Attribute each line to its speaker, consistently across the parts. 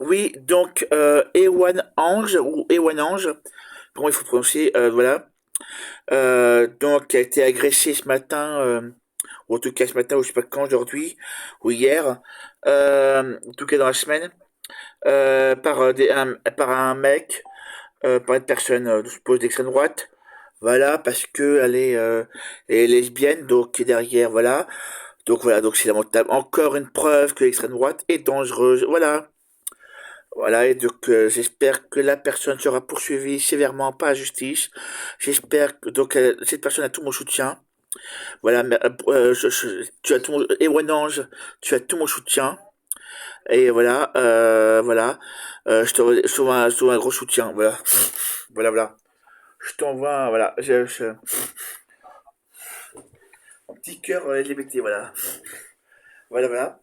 Speaker 1: Oui, donc Ewan Ange ou Ewan Ange, comment il faut prononcer, voilà. Donc a été agressé ce matin, ou en tout cas ce matin, ou je sais pas quand, aujourd'hui, ou hier, en tout cas dans la semaine, par un mec, par une personne, je suppose d'extrême droite, voilà, parce que elle est lesbienne, donc derrière, voilà, donc c'est lamentable. Encore une preuve que l'extrême droite est dangereuse, voilà. Voilà, et donc j'espère que la personne sera poursuivie sévèrement par la justice. J'espère que donc cette personne a tout mon soutien. Voilà, mais, tu as tout mon, Ewan Ange, tu as tout mon soutien. Et voilà, je t'envoie un gros soutien. Voilà, voilà. Je t'envoie, voilà, un petit cœur LGBT, voilà. Voilà.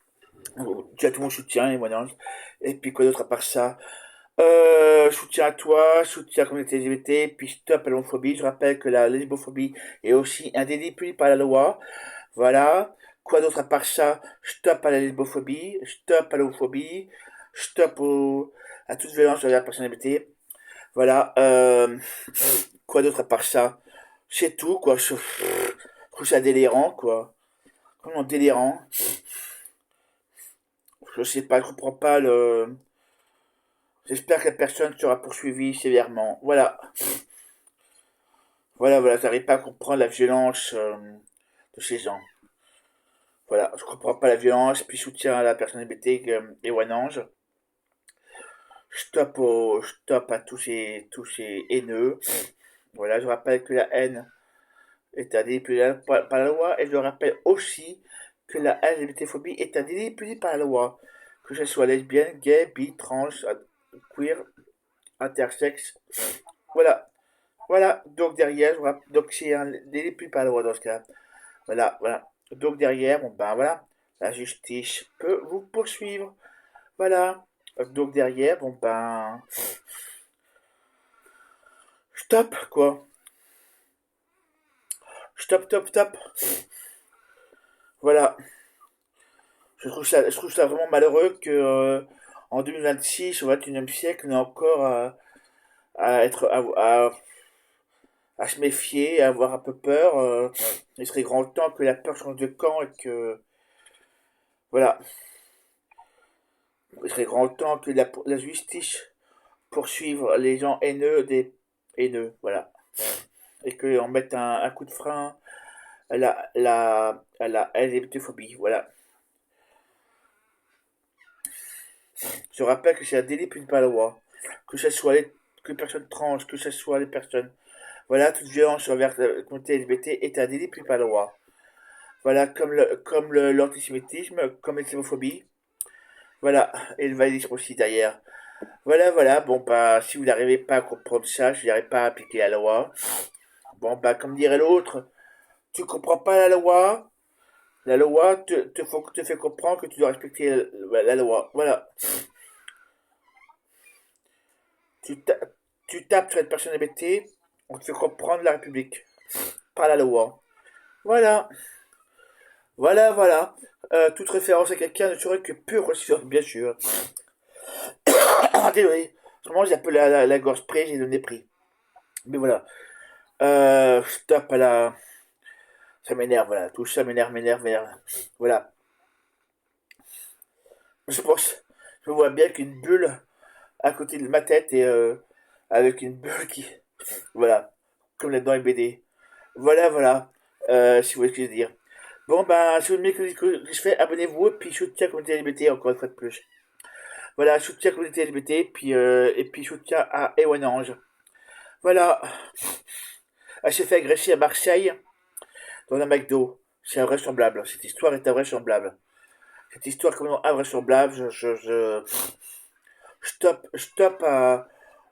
Speaker 1: Tu as tout mon soutien, Ewan Ange. Et puis quoi d'autre à part ça? Soutien à toi, soutien à la communauté LGBT, puis stop à l'homophobie. Je rappelle que la lesbophobie est aussi un délit puni par la loi. Voilà. Quoi d'autre à part ça? Stop à la lesbophobie, stop à l'homophobie, à toute violence sur la personne LGBT. Voilà. Quoi d'autre à part ça? C'est tout, quoi. Je trouve ça délirant, quoi. Vraiment délirant. Je sais pas, je comprends pas le... J'espère que la personne sera poursuivie sévèrement. Voilà, j'arrive pas à comprendre la violence de ces gens. Voilà, je comprends pas la violence, puis soutien à la personne LGBT et Wanange. Stop à tous ces haineux. Voilà, je rappelle que la haine est un délit puni par la loi, et je rappelle aussi que la LGBT-phobie est un délit puni par la loi. Que ce soit lesbienne, gay, bi, trans, queer, intersexe. Voilà, donc derrière, donc c'est un délit puni par la loi dans ce cas. Voilà. Donc derrière, bon ben voilà, la justice peut vous poursuivre. Voilà. Donc derrière, bon ben, stop quoi. Stop. Voilà. Je trouve ça vraiment malheureux que en 2026, au 21e siècle, on est encore à être à se méfier, à avoir un peu peur. Il serait grand temps que la peur change de camp et que voilà, il serait grand temps que la justice poursuivre les gens haineux des haineux, voilà. Et qu'on mette un coup de frein à la LGBT-phobie, voilà. Je rappelle que c'est un délit puni par la loi. Que ce soit que les personnes trans, que ce soit les personnes. Voilà, toute violence envers la communauté LGBT est un délit puni par la loi. Voilà, comme l'antisémitisme, comme l'islamophobie. Voilà, et le validisme aussi derrière. Voilà, bon bah, si vous n'arrivez pas à comprendre ça, si vous n'arrivez pas à appliquer la loi, bon bah, comme dirait l'autre, tu comprends pas la loi te fait comprendre que tu dois respecter la loi. Voilà. Tu, ta- Tu tapes sur une personne LGBT, on te fait comprendre la République. Par la loi. Voilà. Voilà. Toute référence à quelqu'un ne serait que pure coïncidence, bien sûr. Ah, désolé. En ce moment, j'ai un peu la gorge prise, j'ai le nez pris. Mais voilà. Stop à la... Ça m'énerve, voilà. Tout ça m'énerve. Voilà. Je pense... Je vois bien qu'une bulle à côté de ma tête et avec une bulle qui... Voilà. Comme là-dedans les BD. Voilà. Si vous voyez ce que je veux dire. Bon, bah, si vous aimez ce que je fais, abonnez-vous et puis soutien à la communauté LGBT encore une fois de plus. Voilà, soutien à la communauté LGBT et puis soutien à Ewan Ange. Voilà. Elle s'est fait agresser à Marseille dans un McDo. C'est invraisemblable. Cette histoire est invraisemblable. Cette histoire est complètement invraisemblable. Stop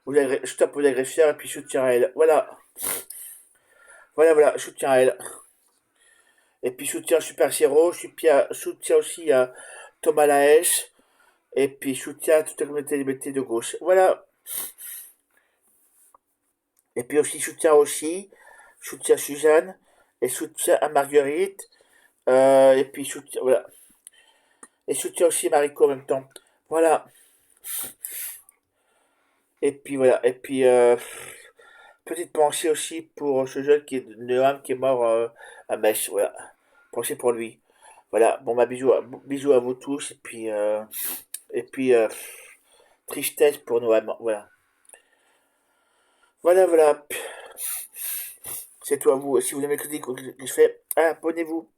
Speaker 1: aux agresseurs et puis soutien à elle. Voilà, soutien à elle. Et puis soutien à Super Zero, soutien aussi à Thomas Laes, et puis soutien à toute la communauté LGBT de gauche. Voilà. Et puis soutien à Suzanne, et soutien à Marguerite, et puis soutien, voilà. Et soutien aussi à Mariko en même temps. Voilà. Et puis voilà, et puis petite pensée aussi pour ce jeune qui est Noam qui est mort à Metz, voilà. Pensez pour lui. Voilà, bon bah bisous à vous tous, et puis tristesse pour Noam, voilà. Voilà, voilà, c'est tout à vous. Si vous aimez les critiques que je fais, abonnez-vous.